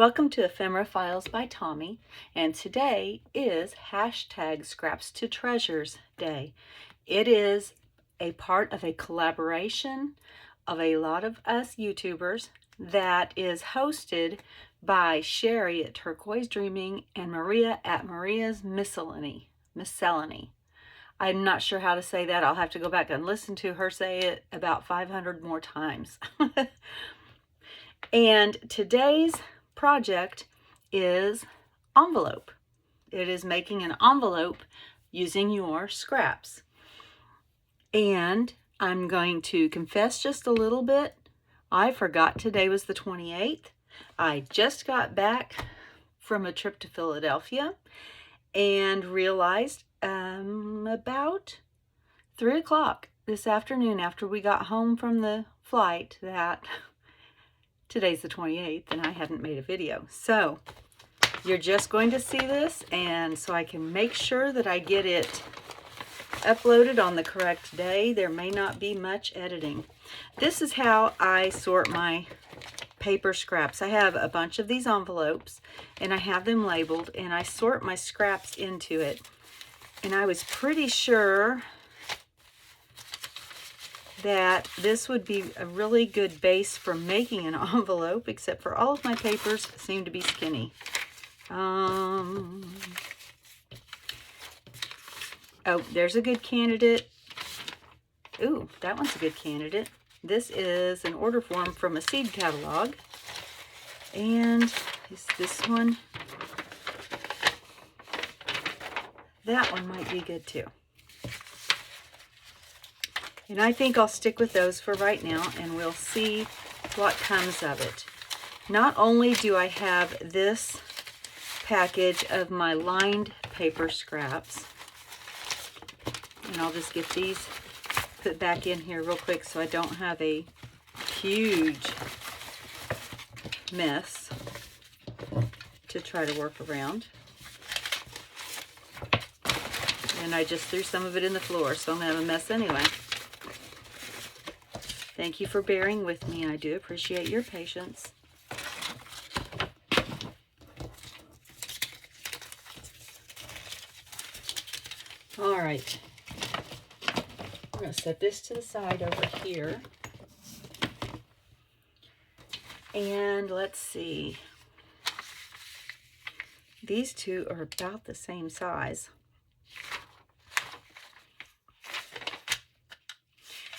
Welcome to Ephemera Files by Tommy, and today is hashtag Scraps to Treasures Day. It is a part of a collaboration of a lot of us YouTubers that is hosted by Sherry at Turquoise Dreaming and Maria at Maria's Miscellany. I'm not sure how to say that. I'll have to go back and listen to her say it about 500 more times. And today's project is envelope. It is making an envelope using your scraps. And I'm going to confess just a little bit. I forgot today was the 28th. I just got back from a trip to Philadelphia and realized about 3 o'clock this afternoon after we got home from the flight that today's the 28th and I hadn't made a video. So you're just going to see this, and so I can make sure that I get it uploaded on the correct day. There may not be much editing. This is how I sort my paper scraps. I have a bunch of these envelopes and I have them labeled and I sort my scraps into it. And I was pretty sure that this would be a really good base for making an envelope, except for all of my papers seem to be skinny. Oh, there's a good candidate. Ooh, that one's a good candidate. This is an order form from a seed catalog. And is this one? That one might be good too. And I think I'll stick with those for right now, and we'll see what comes of it. Not only do I have this package of my lined paper scraps, and I'll just get these put back in here real quick so I don't have a huge mess to try to work around. And I just threw some of it in the floor, so I'm going to have a mess anyway. Thank you for bearing with me. I do appreciate your patience. All right. I'm going to set this to the side over here. And let's see. These two are about the same size.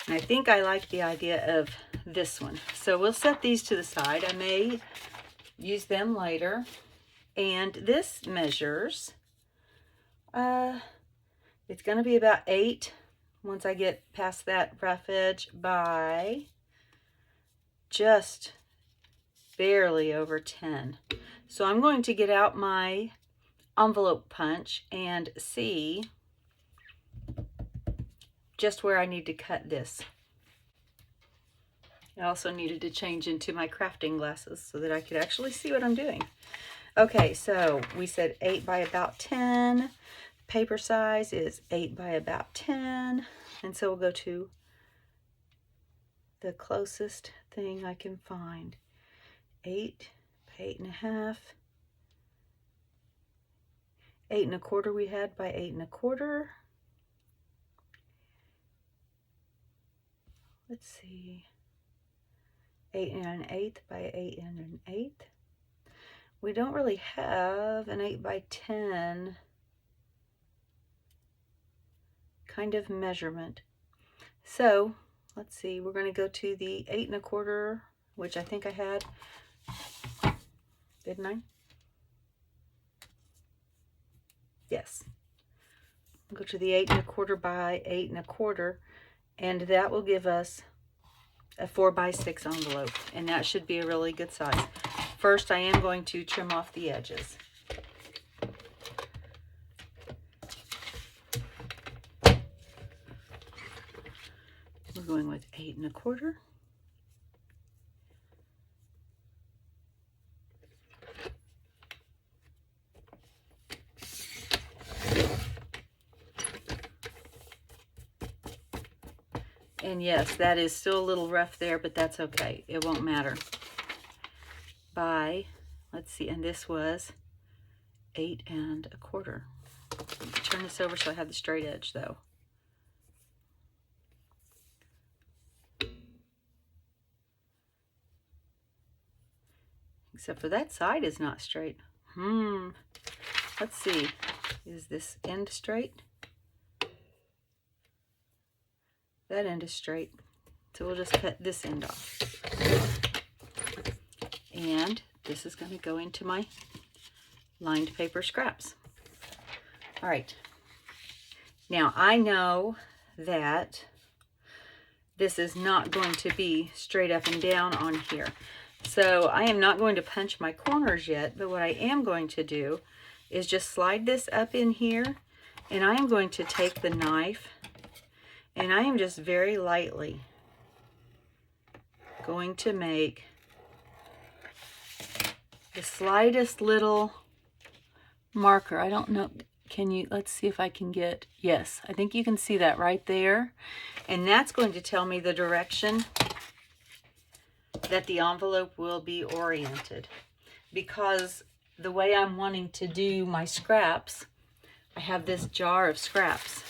And I think I like the idea of this one. So we'll set these to the side. I may use them later. And this measures, it's going to be about 8 once I get past that rough edge by just barely over 10. So I'm going to get out my envelope punch and see just where I need to cut this. I also needed to change into my crafting glasses so that I could actually see what I'm doing. Okay, so we said 8 by about 10. Paper size is 8 by about 10. And so we'll go to the closest thing I can find. 8 by 8.5. 8 1/4 we had by 8 1/4. Let's see, 8 1/8 by 8 1/8. We don't really have an 8 by 10 kind of measurement. So let's see, we're going to go to the 8 1/4, which I think I had, didn't I? Yes. Go to the 8 1/4 by 8 1/4. And that will give us a 4 by 6 envelope. And that should be a really good size. First, I am going to trim off the edges. We're going with 8 1/4. And yes, that is still a little rough there, but that's okay. It won't matter. By Let's see, and this was 8 1/4. Turn this over so I have the straight edge though. Except for that side is not straight. Let's see. Is this end straight? That end is straight. So we'll just cut this end off. And this is going to go into my lined paper scraps. All right. Now I know that this is not going to be straight up and down on here. So I am not going to punch my corners yet, but what I am going to do is just slide this up in here, and I am going to take the knife and I am just very lightly going to make the slightest little marker. I don't know, can you, let's see if I can get, yes, I think you can see that right there. And that's going to tell me the direction that the envelope will be oriented. Because the way I'm wanting to do my scraps, I have this jar of scraps.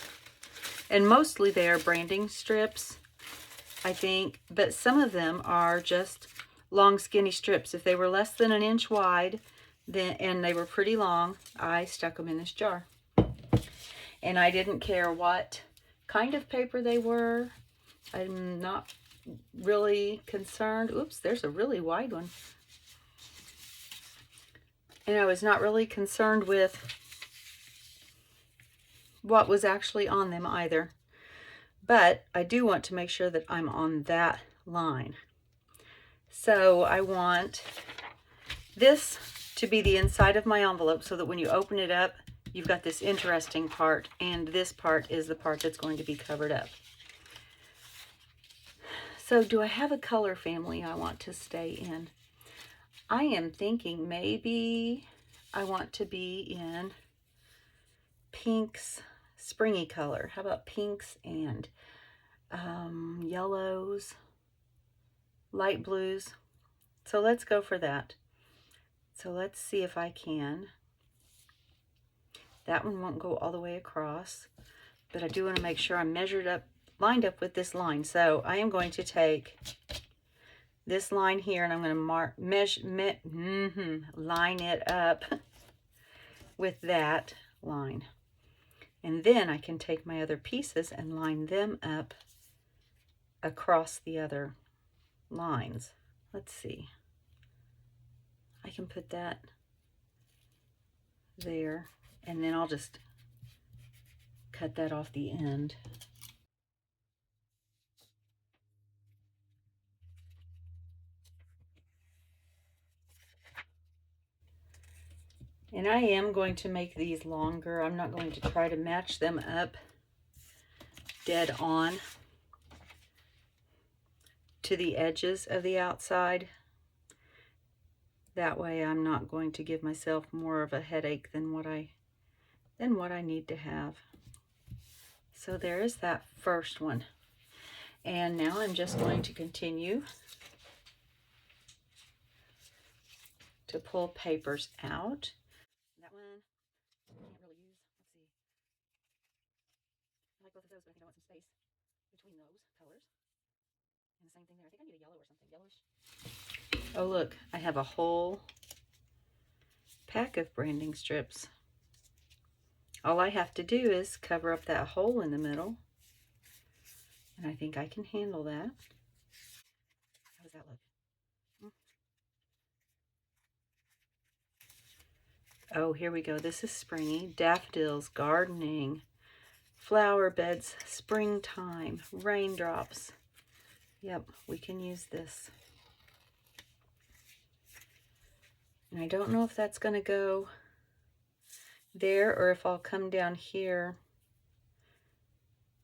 And mostly they are branding strips, I think, but some of them are just long skinny strips. If they were less than 1 inch wide, and they were pretty long, I stuck them in this jar. And I didn't care what kind of paper they were. I'm not really concerned. Oops, there's a really wide one. And I was not really concerned with what was actually on them either. But I do want to make sure that I'm on that line. So I want this to be the inside of my envelope so that when you open it up, you've got this interesting part, and this part is the part that's going to be covered up. So do I have a color family I want to stay in? I am thinking maybe I want to be in pinks, springy color. How about pinks and yellows, light blues? So let's go for that. So let's see if I can. That one won't go all the way across, but I do want to make sure I'm measured up, lined up with this line. So I am going to take this line here and I'm going to line it up with that line. And then I can take my other pieces and line them up across the other lines. Let's see. I can put that there, and then I'll just cut that off the end. And I am going to make these longer. I'm not going to try to match them up dead on to the edges of the outside. That way I'm not going to give myself more of a headache than what I need to have. So there is that first one. And now I'm just going to continue to pull papers out. That one I can't really use. Let's see. I like both of those, but I think I want some space between those colors. And the same thing there. I think I need a yellow or something. Yellowish. Oh look, I have a whole pack of branding strips. All I have to do is cover up that hole in the middle. And I think I can handle that. How does that look? Oh, here we go. This is springy. Daffodils, gardening, flower beds, springtime, raindrops. Yep, we can use this. And I don't know if that's going to go there or if I'll come down here.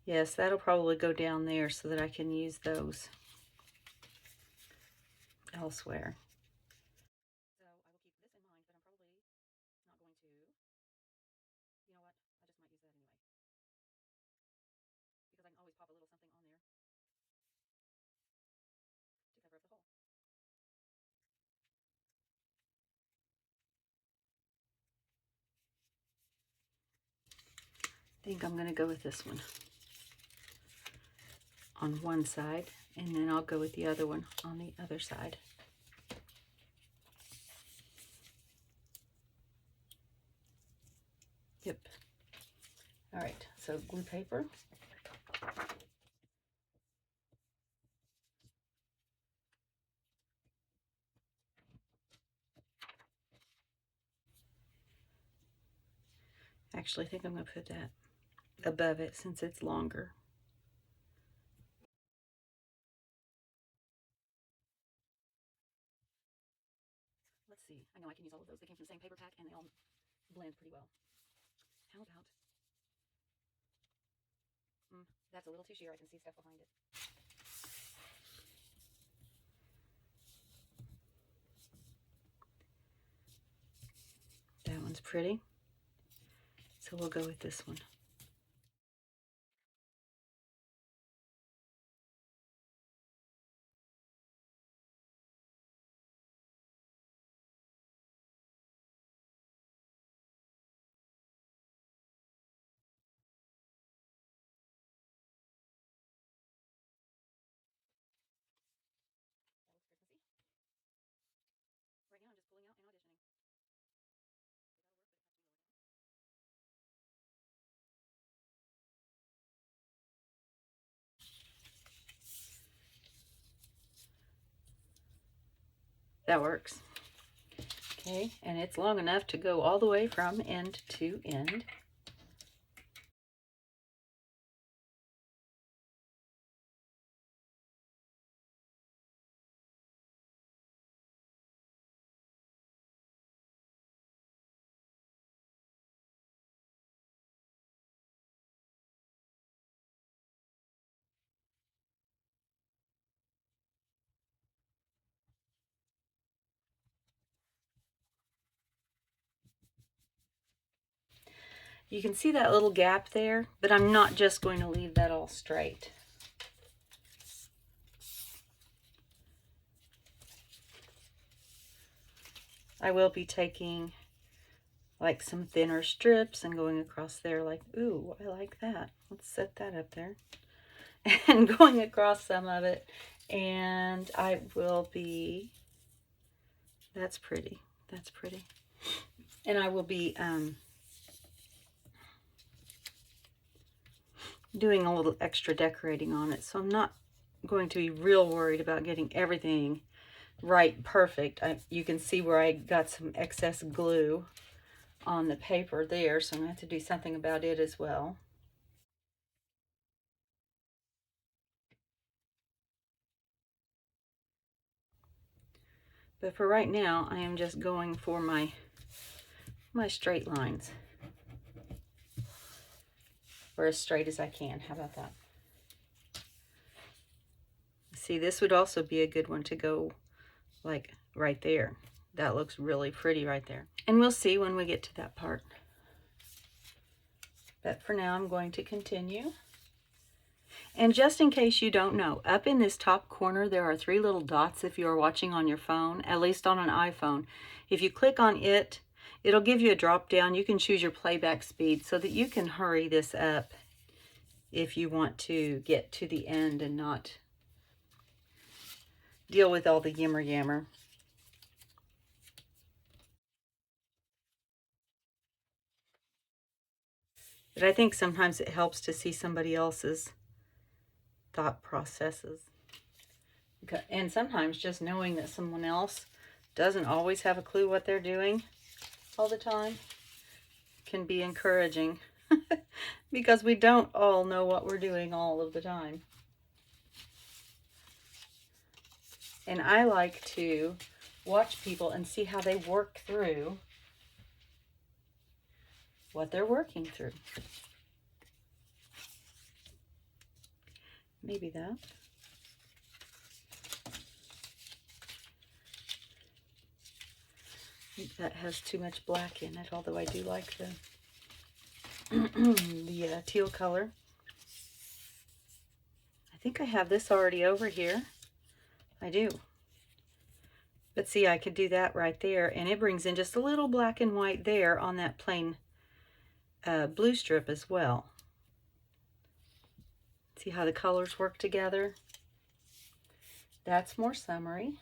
Yes, that'll probably go down there so that I can use those elsewhere. So I will keep this in mind, but I'm probably not going to. You know what? I just might use that anyway. Because I can always pop a little something on there to cover up the hole. think I'm going to go with this one on one side, and then I'll go with the other one on the other side. Yep. All right, so glue paper. Actually, I think I'm going to put that above it since it's longer. Let's see. I know I can use all of those. They came from the same paper pack and they all blend pretty well. How about... that's a little too sheer. I can see stuff behind it. That one's pretty. So we'll go with this one. Right now I'm just pulling out and auditioning. That works. Okay, and it's long enough to go all the way from end to end. You can see that little gap there, but I'm not just going to leave that all straight. I will be taking like some thinner strips and going across there like, ooh, I like that. Let's set that up there. And going across some of it. And I will be, that's pretty. That's pretty. And I will be doing a little extra decorating on it. So I'm not going to be real worried about getting everything right perfect. You can see where I got some excess glue on the paper there, so I'm going to have to do something about it as well. But for right now, I am just going for my straight lines. Or as straight as I can. How about that? See, this would also be a good one to go like right there. That looks really pretty right there. And we'll see when we get to that part. But for now, I'm going to continue. And just in case you don't know, up in this top corner, there are 3 little dots if you are watching on your phone, at least on an iPhone. If you click on it, it'll give you a drop down. You can choose your playback speed so that you can hurry this up if you want to get to the end and not deal with all the yammer yammer. But I think sometimes it helps to see somebody else's thought processes. And sometimes just knowing that someone else doesn't always have a clue what they're doing all the time can be encouraging because we don't all know what we're doing all of the time. And I like to watch people and see how they work through what they're working through. Maybe that. I think that has too much black in it, although I do like the the teal color. I think I have this already over here. I do. But see, I could do that right there, and it brings in just a little black and white there on that plain blue strip as well. See how the colors work together? That's more summery.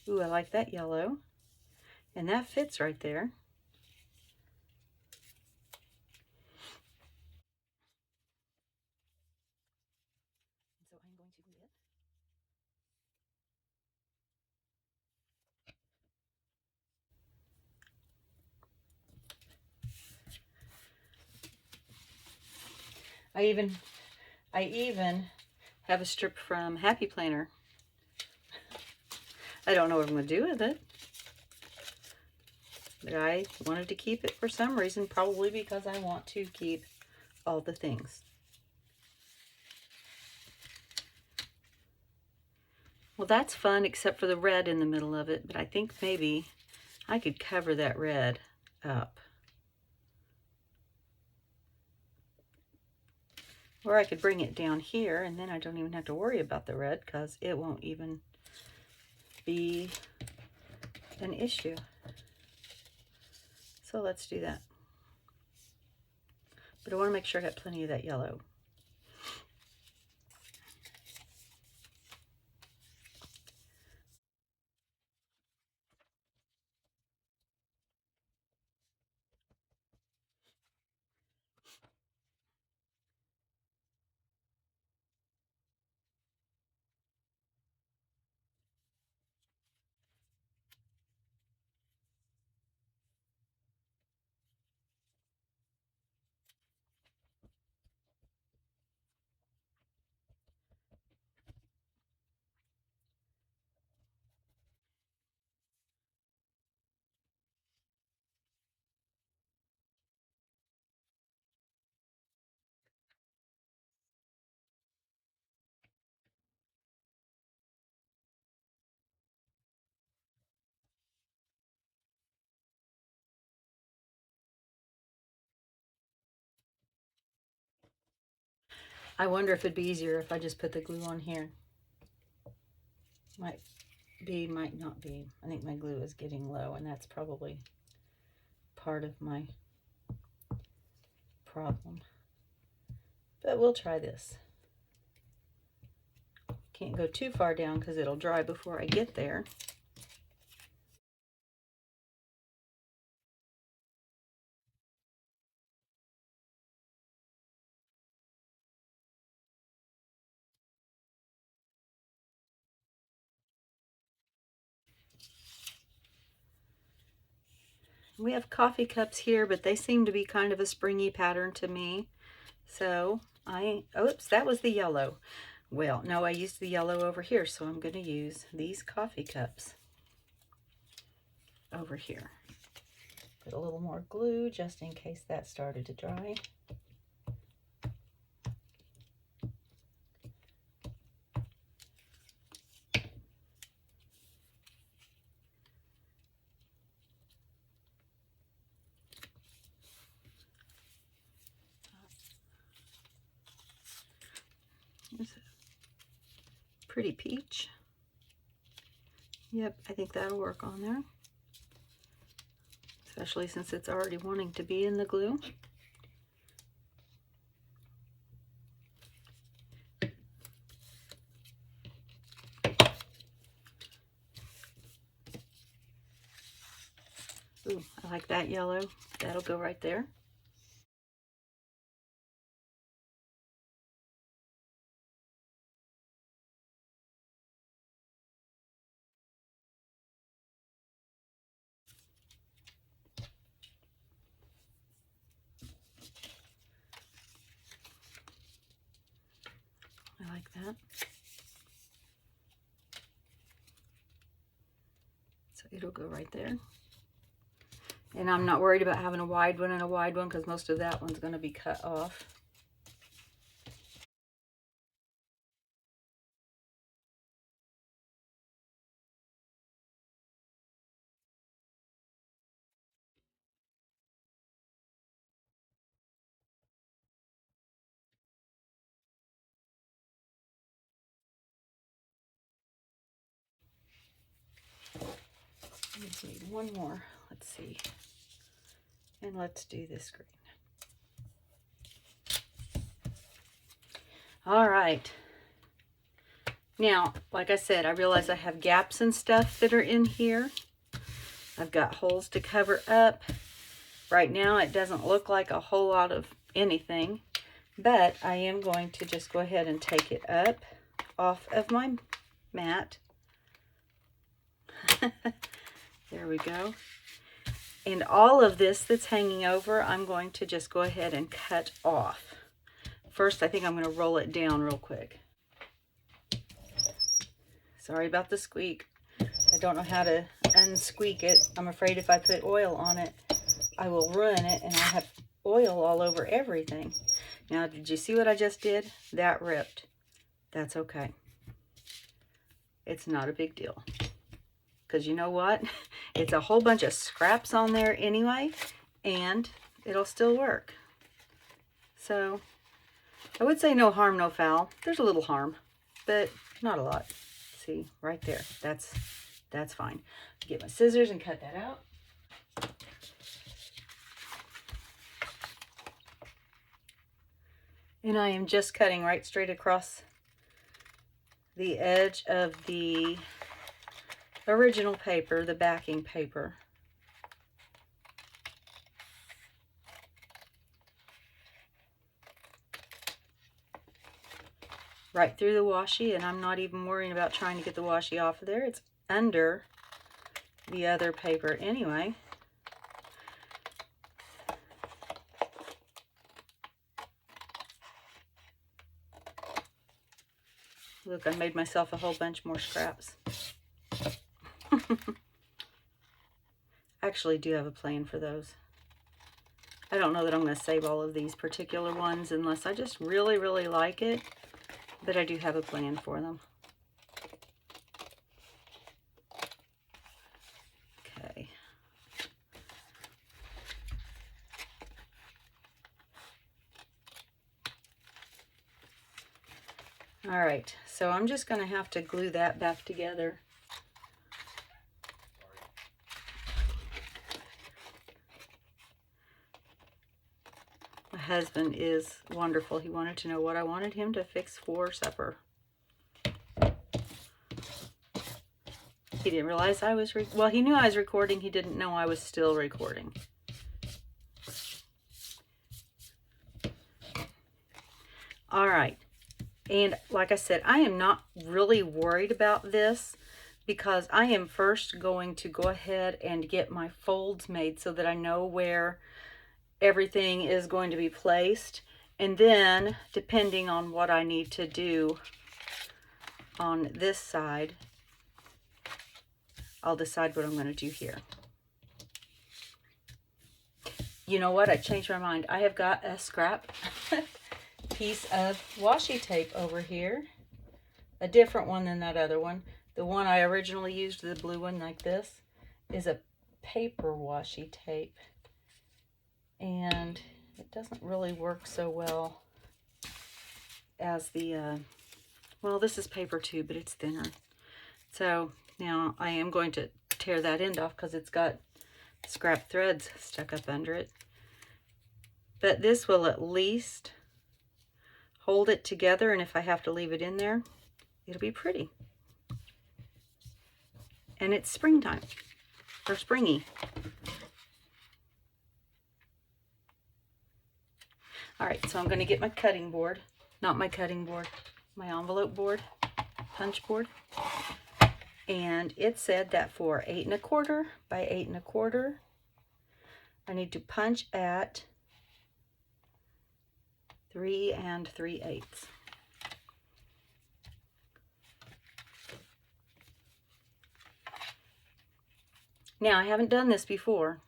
Ooh, I like that yellow. And that fits right there. So I'm going to get I even have a strip from Happy Planner. I don't know what I'm going to do with it. But I wanted to keep it for some reason, probably because I want to keep all the things. Well, that's fun except for the red in the middle of it, but I think maybe I could cover that red up. Or I could bring it down here and then I don't even have to worry about the red because it won't even be an issue. So let's do that. But I want to make sure I got plenty of that yellow. I wonder if it'd be easier if I just put the glue on here. Might be, might not be. I think my glue is getting low and that's probably part of my problem. But we'll try this. Can't go too far down because it'll dry before I get there. We have coffee cups here, but they seem to be kind of a springy pattern to me. So oops, that was the yellow. Well, no, I used the yellow over here, so I'm going to use these coffee cups over here. Put a little more glue just in case that started to dry. Here's a pretty peach. Yep, I think that'll work on there, especially since it's already wanting to be in the glue. Ooh, I like that yellow. That'll go right there. I like that. So it'll go right there. And I'm not worried about having a wide one and a wide one because most of that one's going to be cut off. I just need one more. Let's see. And let's do this green. All right. Now, like I said, I realize I have gaps and stuff that are in here. I've got holes to cover up. Right now, it doesn't look like a whole lot of anything, but I am going to just go ahead and take it up off of my mat. There we go. And all of this that's hanging over, I'm going to just go ahead and cut off. First, I think I'm going to roll it down real quick. Sorry about the squeak. I don't know how to unsqueak it. I'm afraid if I put oil on it, I will ruin it and I'll have oil all over everything. Now, did you see what I just did? That ripped. That's okay. It's not a big deal. Because you know what? It's a whole bunch of scraps on there anyway, and it'll still work. So, I would say no harm, no foul. There's a little harm, but not a lot. See, right there. That's fine. Get my scissors and cut that out. And I am just cutting right straight across the edge of the original paper, the backing paper. Right through the washi, and I'm not even worrying about trying to get the washi off of there. It's under the other paper anyway. Look, I made myself a whole bunch more scraps. I actually do have a plan for those. I don't know that I'm going to save all of these particular ones unless I just really, really like it, but I do have a plan for them. Okay. All right, so I'm just going to have to glue that back together. My husband is wonderful. He wanted to know what I wanted him to fix for supper. He didn't realize I was, well, he knew I was recording. He didn't know I was still recording. All right. And like I said, I am not really worried about this because I am first going to go ahead and get my folds made so that I know where everything is going to be placed. And then, depending on what I need to do on this side, I'll decide what I'm going to do here. You know what? I changed my mind. I have got a scrap piece of washi tape over here. A different one than that other one. The one I originally used, the blue one like this, is a paper washi tape. And it doesn't really work so well as the, well, this is paper too, but it's thinner. So now I am going to tear that end off because it's got scrap threads stuck up under it. But this will at least hold it together, and if I have to leave it in there, it'll be pretty. And it's springtime, or springy. All right, so I'm going to get my cutting board, not my cutting board, my envelope board, punch board. And it said that for 8 1/4 by 8 1/4, I need to punch at 3 3/8. Now, I haven't done this before,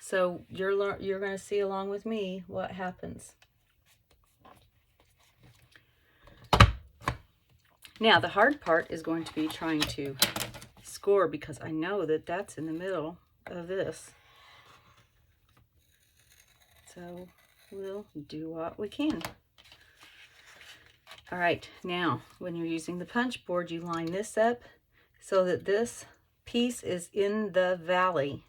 so you're going to see along with me what happens. Now, the hard part is going to be trying to score because I know that that's in the middle of this. So we'll do what we can. All right, now when you're using the punch board, you line this up so that this piece is in the valley.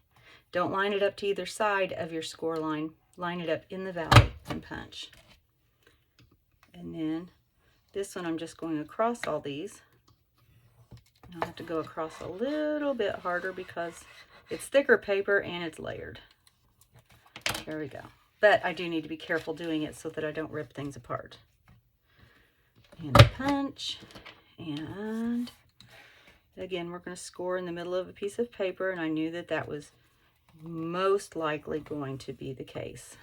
Don't line it up to either side of your score line. Line it up in the valley and punch. And then this one I'm just going across all these. I'll have to go across a little bit harder because it's thicker paper and it's layered. There we go. But I do need to be careful doing it so that I don't rip things apart. And punch. And again, we're going to score in the middle of a piece of paper, and I knew that that was most likely going to be the case.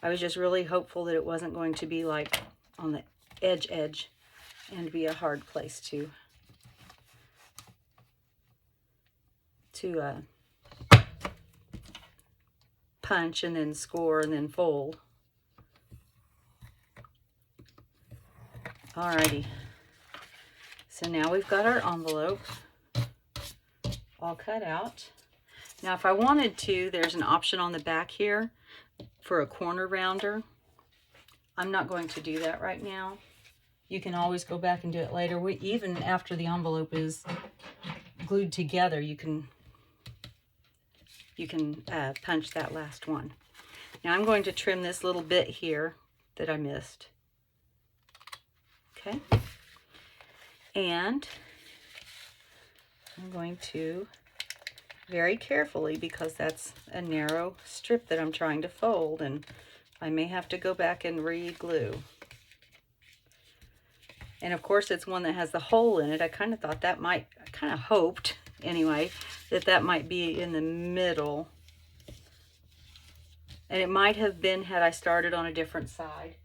I was just really hopeful that it wasn't going to be like on the edge and be a hard place to punch and then score and then fold. Alrighty, so now we've got our envelope all cut out. Now if I wanted to, there's an option on the back here for a corner rounder. I'm not going to do that right now. You can always go back and do it later. Even after the envelope is glued together, you can punch that last one. Now I'm going to trim this little bit here that I missed. Okay, and I'm going to very carefully, because that's a narrow strip that I'm trying to fold, and I may have to go back and re-glue. And of course it's one that has the hole in it. I kind of thought that might, I kind of hoped anyway, that might be in the middle. And it might have been had I started on a different side.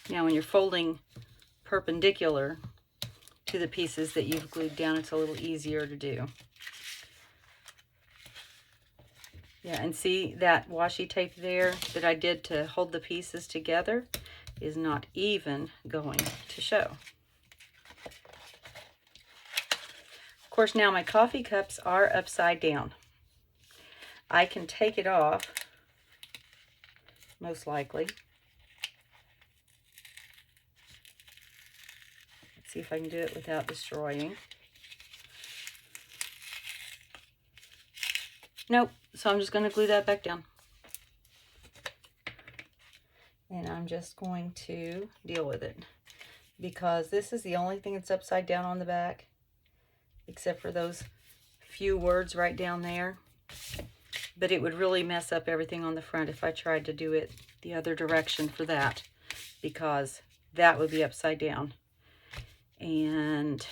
Now when you're folding perpendicular to the pieces that you've glued down, it's a little easier to do. Yeah, and see that washi tape there that I did to hold the pieces together is not even going to show. Of course, now my coffee cups are upside down. I can take it off, most likely. Let's see if I can do it without destroying. Nope, so I'm just going to glue that back down. And I'm just going to deal with it, because this is the only thing that's upside down on the back, except for those few words right down there. But it would really mess up everything on the front if I tried to do it the other direction for that, because that would be upside down. And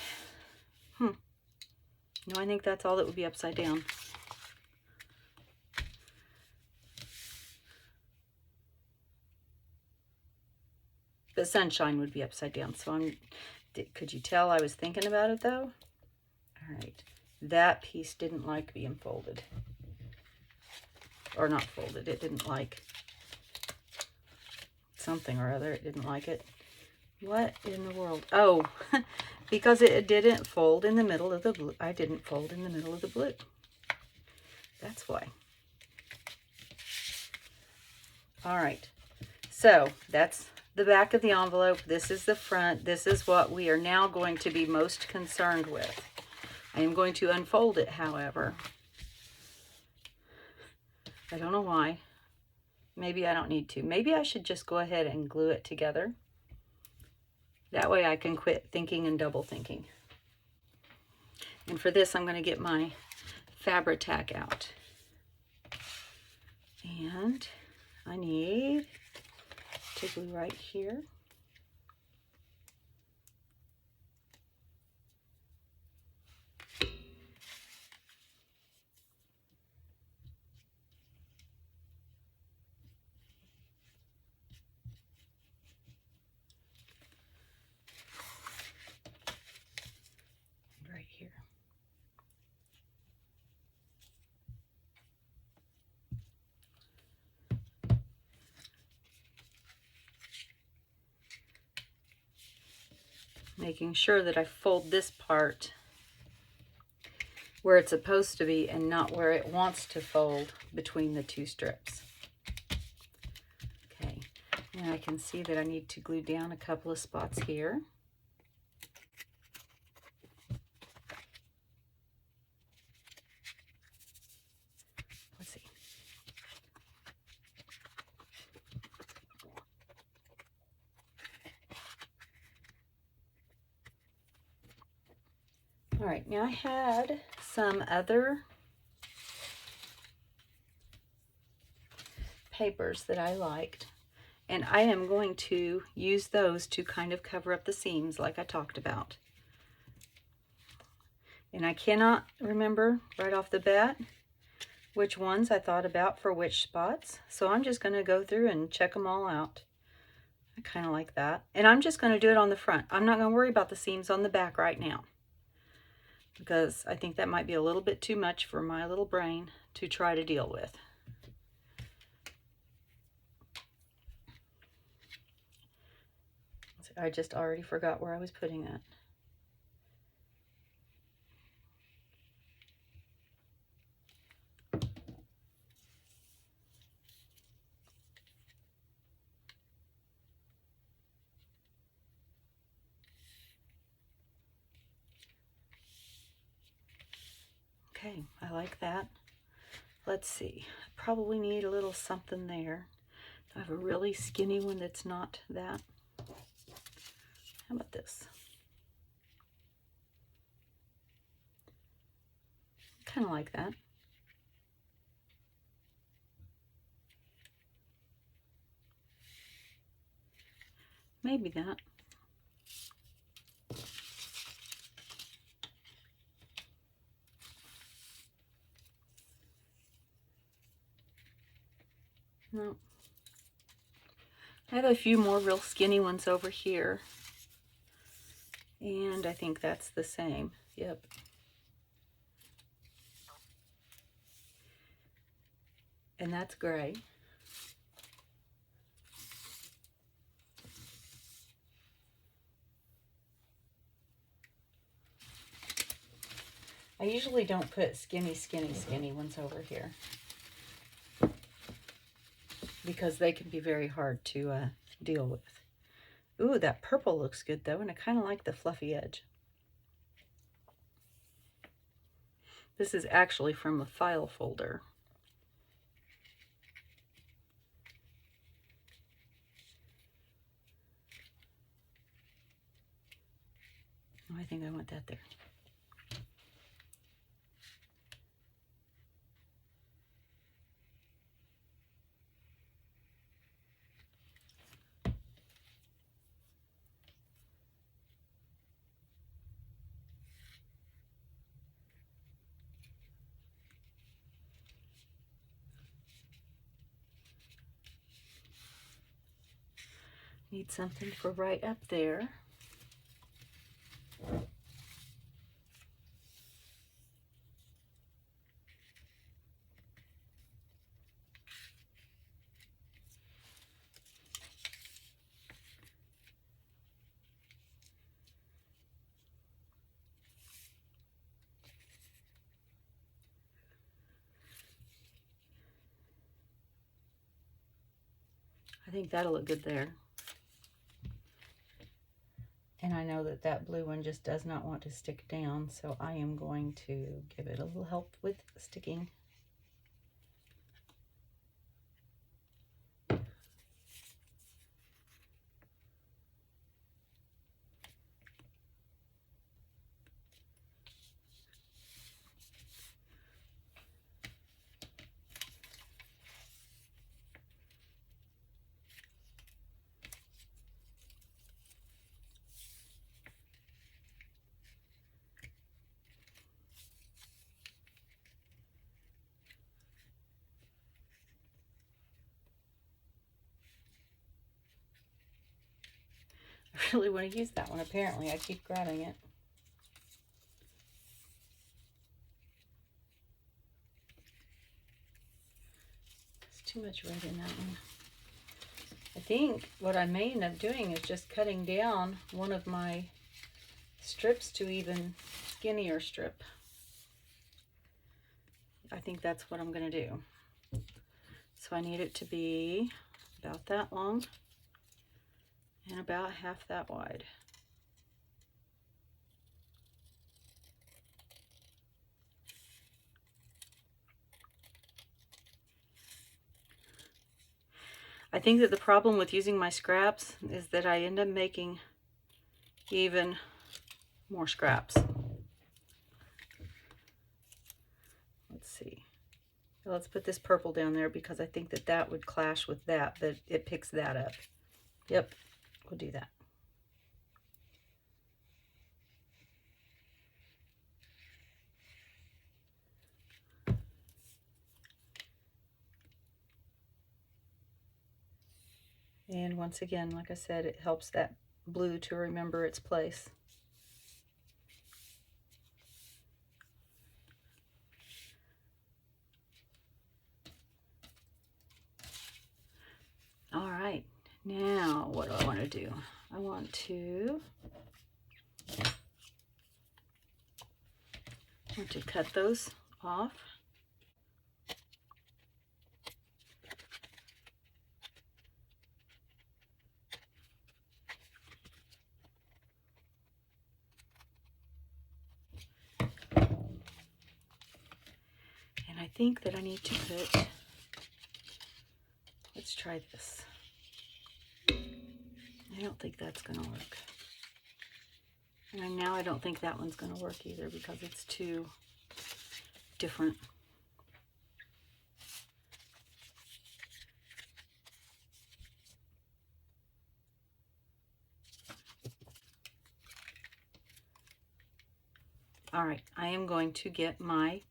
no, I think that's all that would be upside down. The sunshine would be upside down. So could you tell I was thinking about it though? All right, that piece didn't like being folded. Or not folded, it didn't like something or other, it didn't like it. What in the world? Oh, because it didn't fold in the middle of the blue. I didn't fold in the middle of the blue. That's why. All right, so that's the back of the envelope. This is the front. This is what we are now going to be most concerned with. I am going to unfold it, however. I don't know why. Maybe I don't need to. Maybe I should just go ahead and glue it together. That way I can quit thinking and double thinking. And for this, I'm going to get my Fabri-Tac out. And I need to glue right here. Right here. Making sure that I fold this part where it's supposed to be and not where it wants to fold between the two strips. Okay, And I can see that I need to glue down a couple of spots here. Let's see. All right, now I had some other papers that I liked, and I am going to use those to kind of cover up the seams like I talked about. And I cannot remember right off the bat which ones I thought about for which spots, so I'm just going to go through and check them all out. I kind of like that. And I'm just going to do it on the front. I'm not going to worry about the seams on the back right now, because I think that might be a little bit too much for my little brain to try to deal with. I just already forgot where I was putting that. Okay, I like that. Let's see, I probably need a little something there. I have a really skinny one that's not that. How about this? Kind of like that. Maybe that. No. I have a few more real skinny ones over here. And I think that's the same. Yep. And that's gray. I usually don't put skinny ones over here, because they can be very hard to deal with. Ooh, that purple looks good though, and I kind of like the fluffy edge. This is actually from a file folder. Oh, I think I want that there. Need something for right up there. I think that'll look good there. And I know that that blue one just does not want to stick down, so I am going to give it a little help with sticking. I really want to use that one. Apparently, I keep grabbing it. There's too much red in that one. I think what I may end up doing is just cutting down one of my strips to even skinnier strip. I think that's what I'm going to do. So I need it to be about that long. and about half that wide. I think that the problem with using my scraps is that I end up making even more scraps. Let's see. Let's put this purple down there because I think that that would clash with that, but it picks that up. Yep, we'll do that. And once again, like I said, it helps that blue to remember its place. All right, now what do I want to do? I want to cut those off. And I think that I need to put, let's try this. I don't think that's going to work. And now I don't think that one's going to work either because it's too different. All right, I am going to get my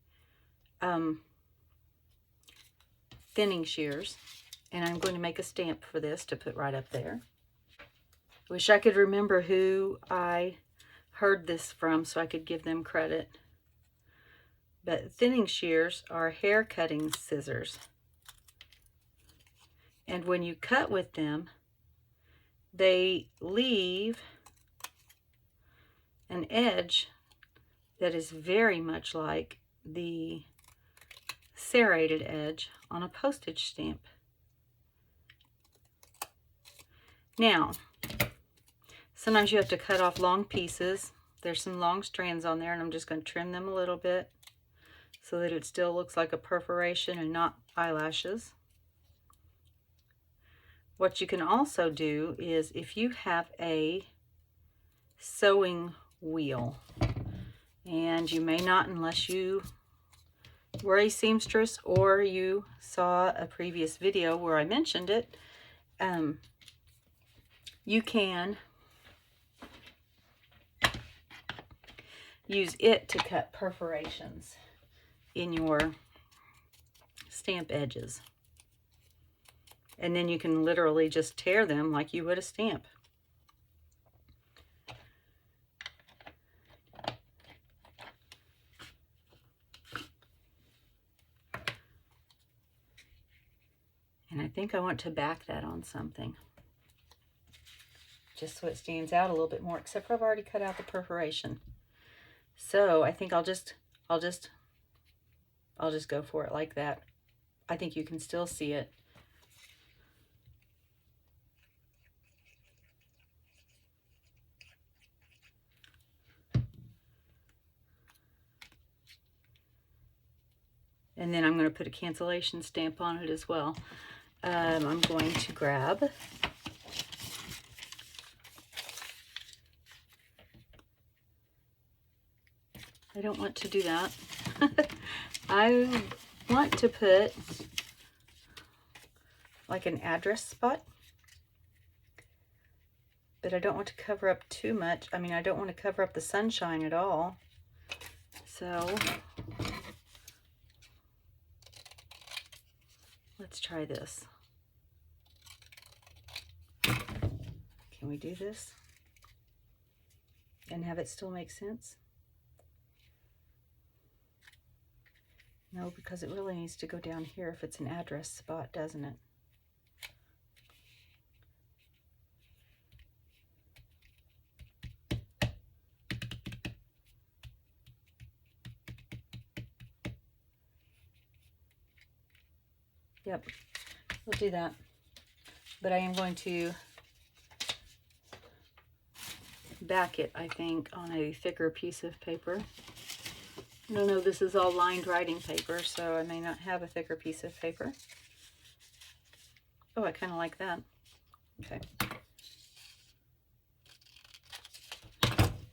thinning shears, and I'm going to make a stamp for this to put right up there. Wish I could remember who I heard this from so I could give them credit. But thinning shears are hair cutting scissors. And when you cut with them, they leave an edge that is very much like the serrated edge on a postage stamp. Now, sometimes you have to cut off long pieces. There's some long strands on there, and I'm just going to trim them a little bit so that it still looks like a perforation and not eyelashes. What you can also do is, if you have a sewing wheel, and you may not unless you were a seamstress or you saw a previous video where I mentioned it, you can use it to cut perforations in your stamp edges. And then you can literally just tear them like you would a stamp. And I think I want to back that on something, just so it stands out a little bit more, except for I've already cut out the perforation. So I think I'll just go for it like that. I think you can still see it. And then I'm going to put a cancellation stamp on it as well. I'm going to grab I don't want to do that. I want to put like an address spot, but I don't want to cover up too much. I mean, I don't want to cover up the sunshine at all. So let's try this. Can we do this and have it still make sense? No, because it really needs to go down here if it's an address spot, doesn't it? Yep, we'll do that. But I am going to back it, I think, on a thicker piece of paper. I don't know, this is all lined writing paper, so I may not have a thicker piece of paper. Oh, I kind of like that. Okay.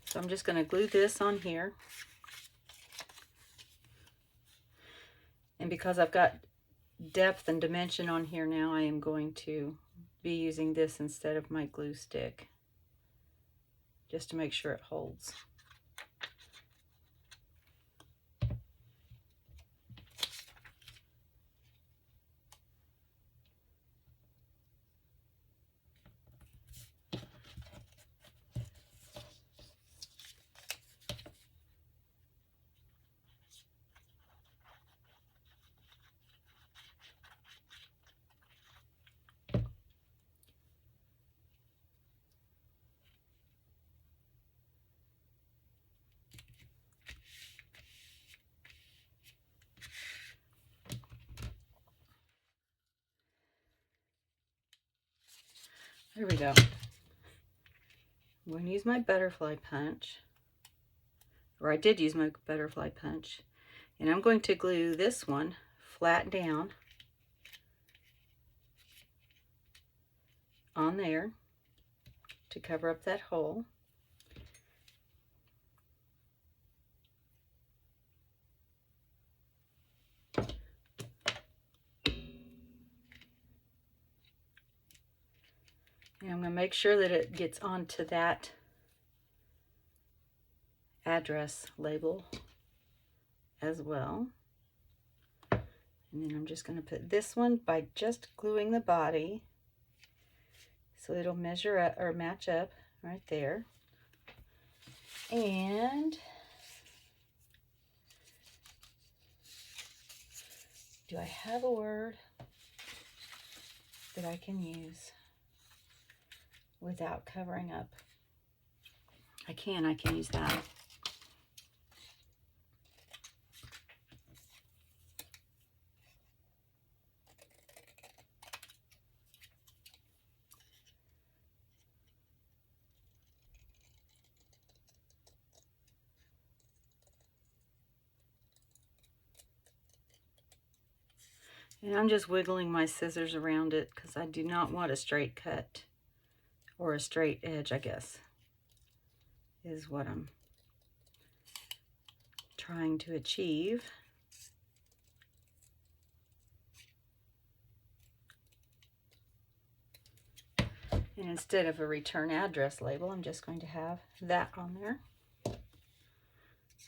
So I'm just going to glue this on here. And because I've got depth and dimension on here now, I am going to be using this instead of my glue stick, just to make sure it holds. There we go. I'm going to use my butterfly punch, or I did use my butterfly punch, and I'm going to glue this one flat down on there to cover up that hole. And I'm going to make sure that it gets onto that address label as well. And then I'm just going to put this one by just gluing the body so it'll measure up or match up right there. And do I have a word that I can use without covering up? I can use that. And I'm just wiggling my scissors around it because I do not want a straight cut, or a straight edge, I guess, is what I'm trying to achieve. And instead of a return address label, I'm just going to have that on there. I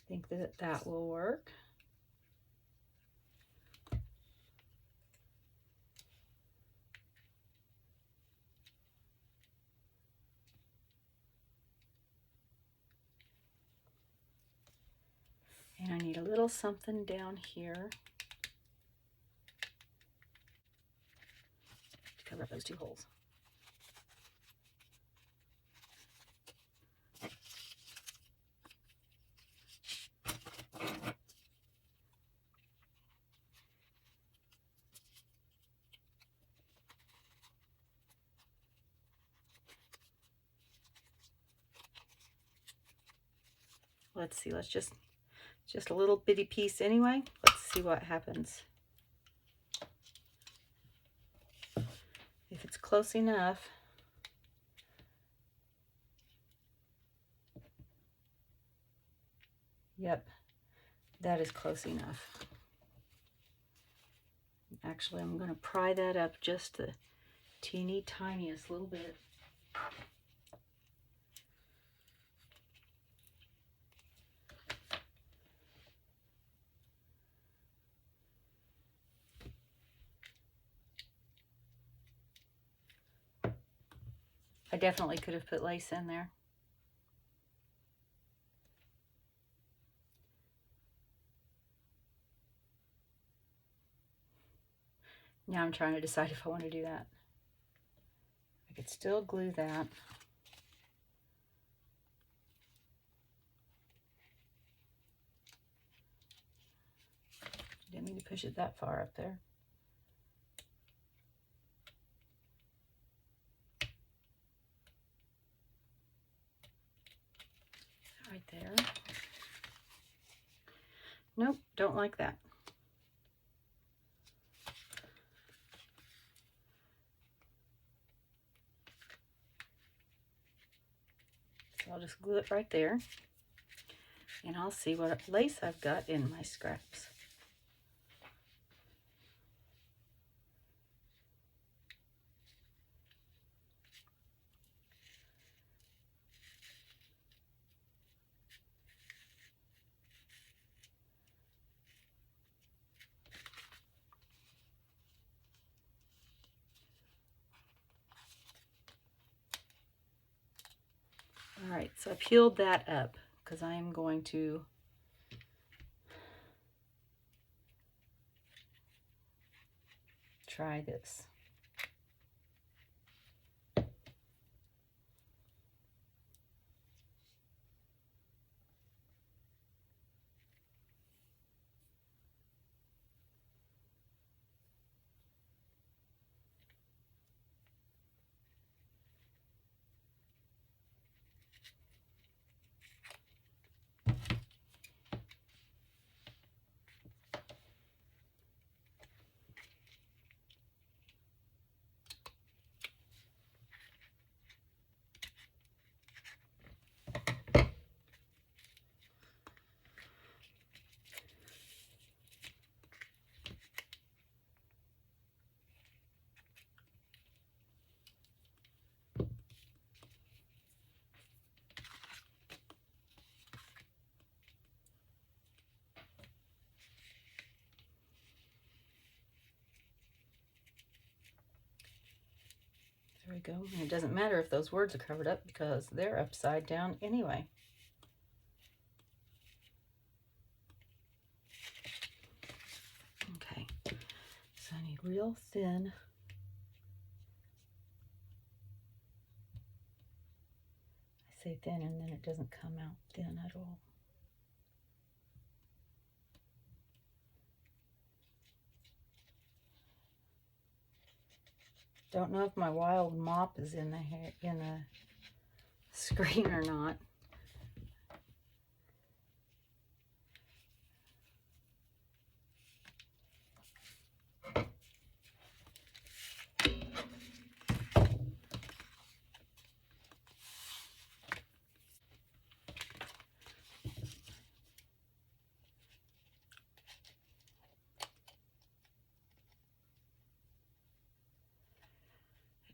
think that that will work. And I need a little something down here to cover up those two holes. Let's see, let's just a little bitty piece anyway. Let's see what happens. If it's close enough, yep, that is close enough. Actually, I'm going to pry that up just the teeny tiniest little bit. I definitely could have put lace in there. Now I'm trying to decide if I want to do that. I could still glue that. Didn't mean to push it that far up there. Nope, don't like that. So I'll just glue it right there, and I'll see what lace I've got in my scraps. All right, so I peeled that up because I am going to try this. There we go. And it doesn't matter if those words are covered up because they're upside down anyway. Okay, so I need real thin. I say thin and then it doesn't come out thin at all. Don't know if my wild mop is in the screen or not.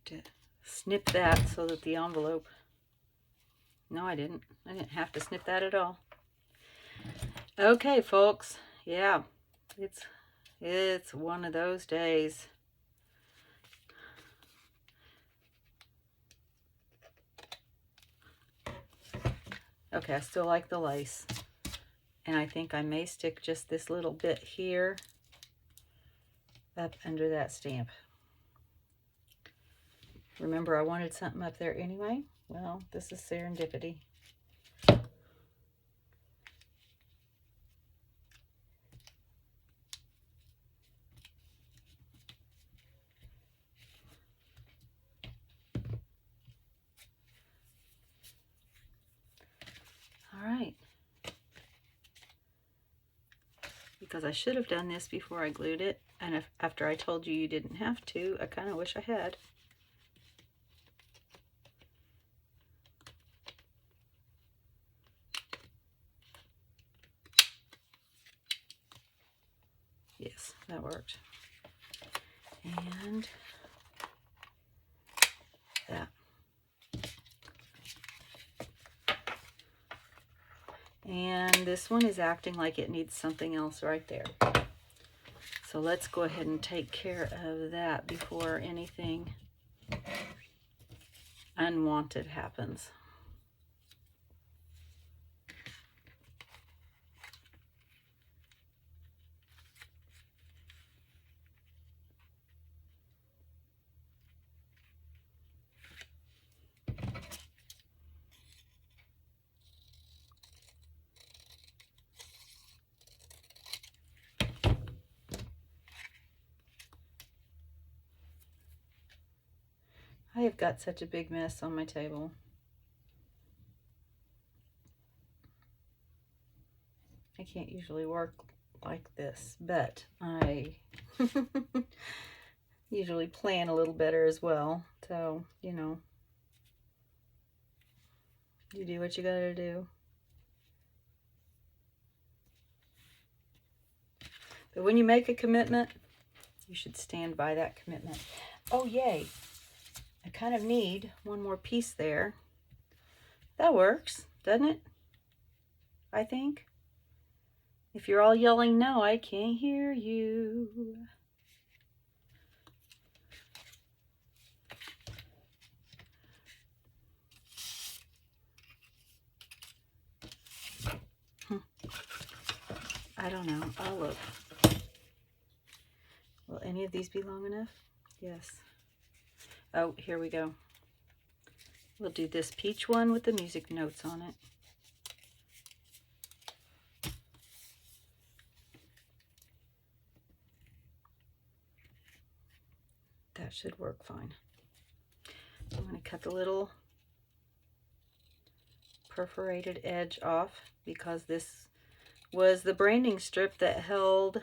To snip that so that the envelope, no, I didn't have to snip that at all. Okay, folks, yeah, it's one of those days. Okay, I still like the lace, and I think I may stick just this little bit here up under that stamp. Remember, I wanted something up there anyway. Well, this is serendipity. All right. Because I should have done this before I glued it, and after I told you you didn't have to, I kind of wish I had. Yes, that worked. And that. And this one is acting like it needs something else right there. So let's go ahead and take care of that before anything unwanted happens. I have got such a big mess on my table. I can't usually work like this, but I usually plan a little better as well. So, you know, you do what you gotta do. But when you make a commitment, you should stand by that commitment. Oh, yay. I kind of need one more piece there. That works, doesn't it? I think. If you're all yelling, no, I can't hear you. I don't know. I'll look. Will any of these be long enough? Yes. Oh, here we go. We'll do this peach one with the music notes on it. That should work fine. I'm going to cut the little perforated edge off because this was the branding strip that held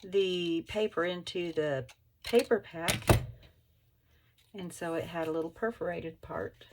the paper into the paper pack, and so it had a little perforated part.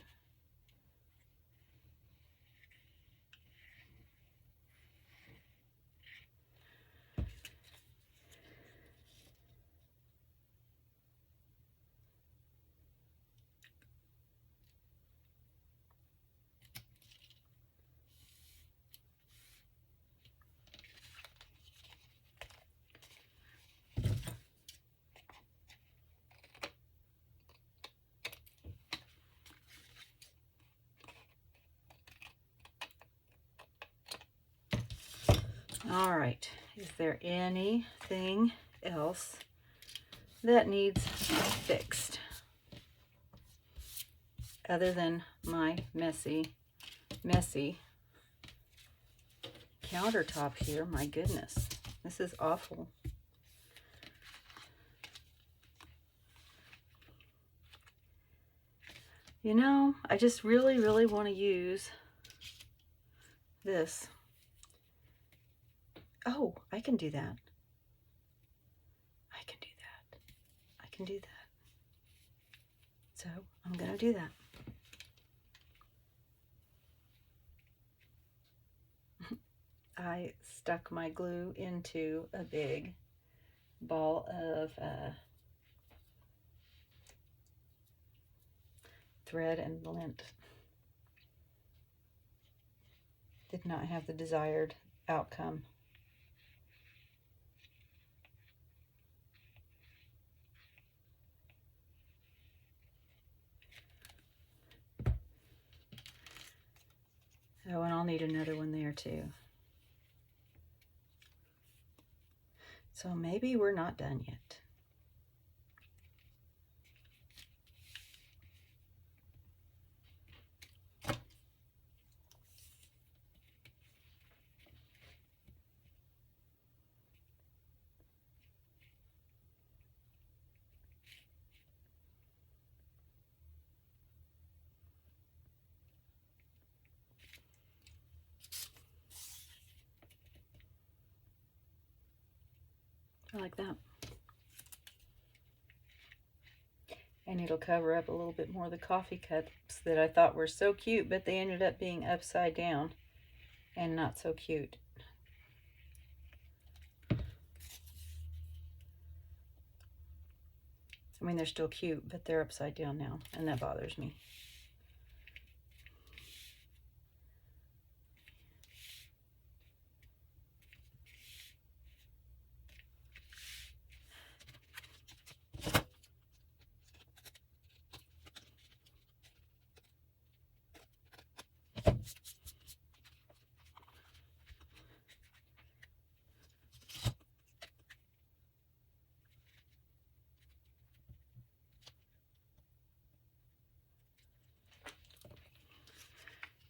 All right, is there anything else that needs fixed other than my messy countertop here? My goodness, this is awful. You know, I just really want to use this. Oh, I can do that. I can do that. I can do that. So I'm going to do that. I stuck my glue into a big ball of thread and lint. Did not have the desired outcome. Oh, and I'll need another one there too. So maybe we're not done yet. I like that. And it'll cover up a little bit more of the coffee cups that I thought were so cute, but they ended up being upside down and not so cute. I mean, they're still cute, but they're upside down now, and that bothers me.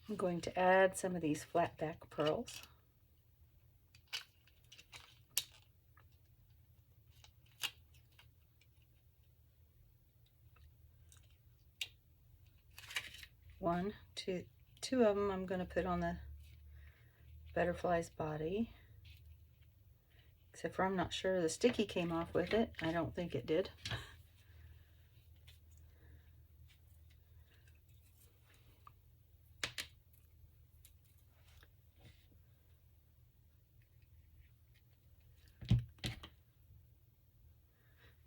I'm going to add some of these flat back pearls. Two of them I'm going to put on the butterfly's body. Except for I'm not sure the sticky came off with it. I don't think it did.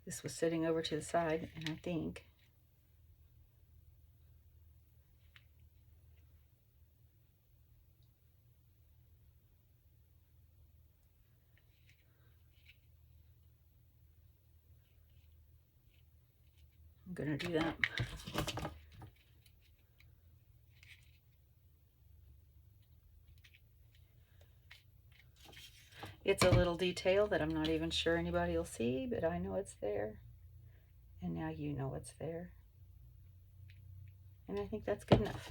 This was sitting over to the side, and I think I'm gonna do that. It's a little detail that I'm not even sure anybody will see, but I know it's there. And now you know it's there. And I think that's good enough.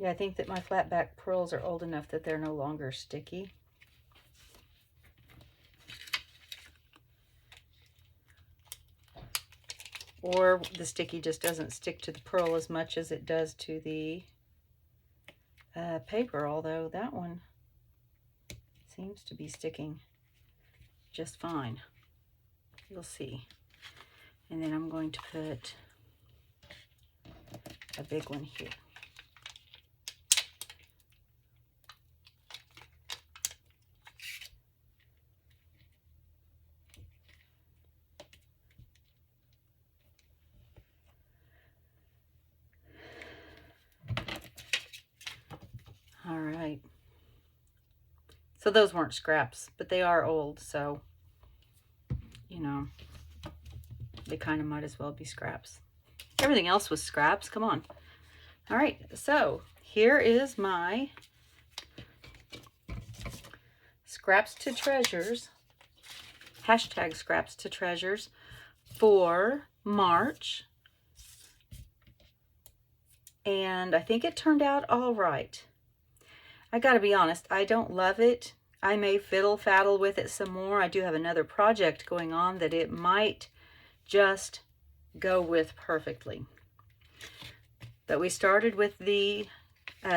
Yeah, I think that my flat back pearls are old enough that they're no longer sticky. Or the sticky just doesn't stick to the pearl as much as it does to the paper, although that one seems to be sticking just fine. You'll see. And then I'm going to put a big one here. All right. So those weren't scraps, but they are old, so, you know, they kind of might as well be scraps. Everything else was scraps. Come on. All right, so here is my Scraps to Treasures, hashtag Scraps to Treasures for March. And I think it turned out all right. I gotta be honest, I don't love it. I may fiddle-faddle with it some more. I do have another project going on that it might just go with perfectly. But we started with the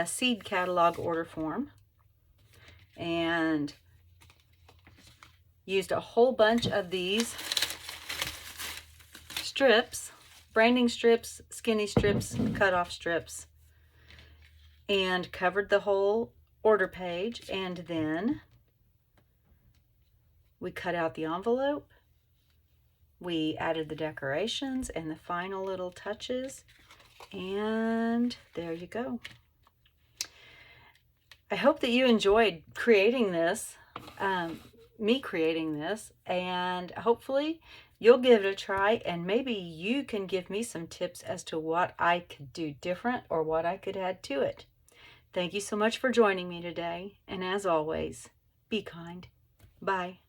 seed catalog order form and used a whole bunch of these strips, branding strips, skinny strips, cutoff strips, and covered the whole order page. And then we cut out the envelope, we added the decorations and the final little touches, and there you go. I hope that you enjoyed creating this, me creating this, and hopefully you'll give it a try, and maybe you can give me some tips as to what I could do different or what I could add to it. Thank you so much for joining me today, and as always, be kind. Bye.